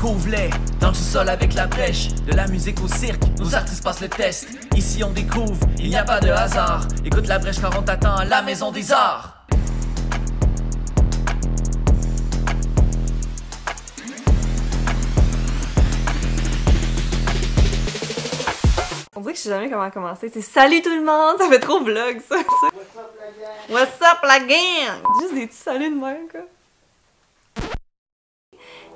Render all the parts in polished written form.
découvre-les dans le sous-sol avec la brèche. De la musique au cirque, nos artistes passent le test. Ici on découvre, il n'y a pas de hasard. Écoute la brèche car on t'attend à la Maison des Arts. On dirait que je sais jamais comment commencer. C'est salut tout le monde! Ça fait trop vlog ça! What's up la gang? Juste des petits saluts de même quoi.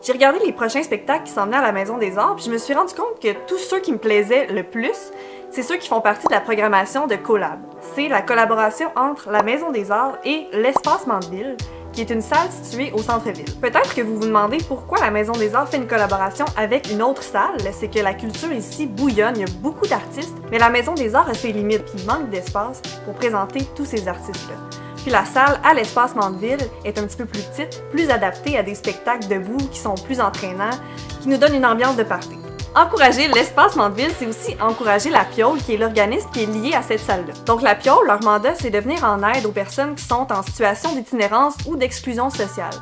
J'ai regardé les prochains spectacles qui s'en venaient à la Maison des Arts, puis je me suis rendu compte que tous ceux qui me plaisaient le plus, c'est ceux qui font partie de la programmation de Collab. C'est la collaboration entre la Maison des Arts et l'Espace Mandeville, qui est une salle située au centre-ville. Peut-être que vous vous demandez pourquoi la Maison des Arts fait une collaboration avec une autre salle, c'est que la culture ici bouillonne, il y a beaucoup d'artistes, mais la Maison des Arts a ses limites, puis il manque d'espace pour présenter tous ces artistes-là. Puis la salle à l'Espace Mandeville est un petit peu plus petite, plus adaptée à des spectacles debout qui sont plus entraînants, qui nous donnent une ambiance de party. Encourager l'Espace Mandeville, c'est aussi encourager la Piole, qui est l'organisme qui est lié à cette salle-là. Donc la Piole, leur mandat, c'est de venir en aide aux personnes qui sont en situation d'itinérance ou d'exclusion sociale.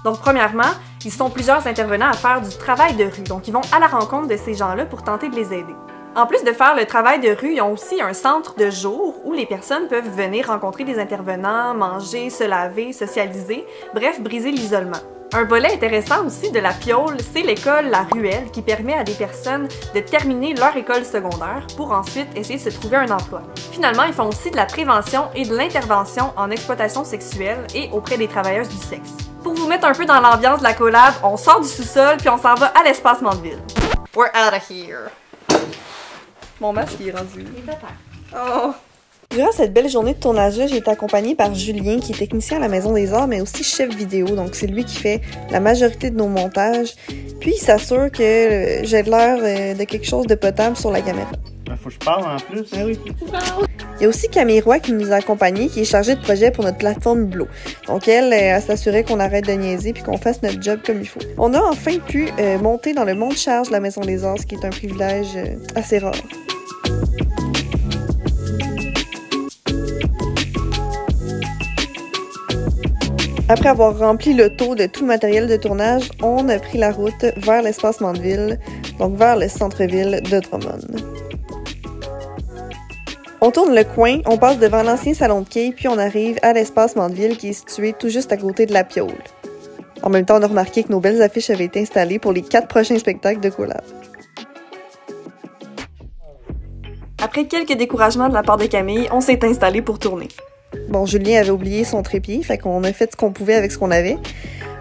Donc premièrement, ils sont plusieurs intervenants à faire du travail de rue, donc ils vont à la rencontre de ces gens-là pour tenter de les aider. En plus de faire le travail de rue, ils ont aussi un centre de jour où les personnes peuvent venir rencontrer des intervenants, manger, se laver, socialiser, bref, briser l'isolement. Un volet intéressant aussi de la Piole, c'est l'école La Ruelle qui permet à des personnes de terminer leur école secondaire pour ensuite essayer de se trouver un emploi. Finalement, ils font aussi de la prévention et de l'intervention en exploitation sexuelle et auprès des travailleuses du sexe. Pour vous mettre un peu dans l'ambiance de la collab, on sort du sous-sol puis on s'en va à l'Espace Mandeville. We're out of here. Mon masque est rendu. Il est à terre. Oh! Durant cette belle journée de tournage-là, j'ai été accompagnée par Julien, qui est technicien à la Maison des Arts, mais aussi chef vidéo. Donc, c'est lui qui fait la majorité de nos montages. Puis, il s'assure que j'ai l'air de quelque chose de potable sur la caméra. Faut que je parle en plus. Ah oui. Il y a aussi Camille Roy qui nous a accompagnés, qui est chargée de projet pour notre plateforme Blo. Donc, elle s'assurait qu'on arrête de niaiser puis qu'on fasse notre job comme il faut. On a enfin pu monter dans le monte-charge de la Maison des Arts, ce qui est un privilège assez rare. Après avoir rempli le tour de tout le matériel de tournage, on a pris la route vers l'Espace Mandeville, donc vers le centre-ville de Drummond. On tourne le coin, on passe devant l'ancien salon de quai, puis on arrive à l'Espace Mandeville qui est situé tout juste à côté de la Piole. En même temps, on a remarqué que nos belles affiches avaient été installées pour les 4 prochains spectacles de Collab. Après quelques découragements de la part de Camille, on s'est installé pour tourner. Bon, Julien avait oublié son trépied, fait qu'on a fait ce qu'on pouvait avec ce qu'on avait.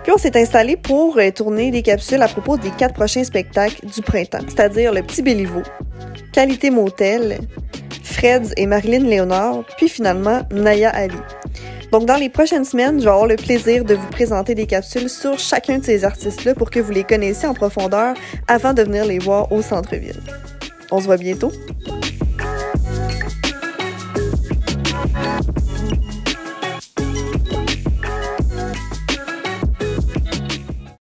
Puis on s'est installé pour tourner des capsules à propos des 4 prochains spectacles du printemps, c'est-à-dire le Petit Béliveau, Qualité Motel, Freds et Marilyn Léonard, puis finalement Naya Ali. Donc dans les prochaines semaines, je vais avoir le plaisir de vous présenter des capsules sur chacun de ces artistes-là pour que vous les connaissiez en profondeur avant de venir les voir au centre-ville. On se voit bientôt!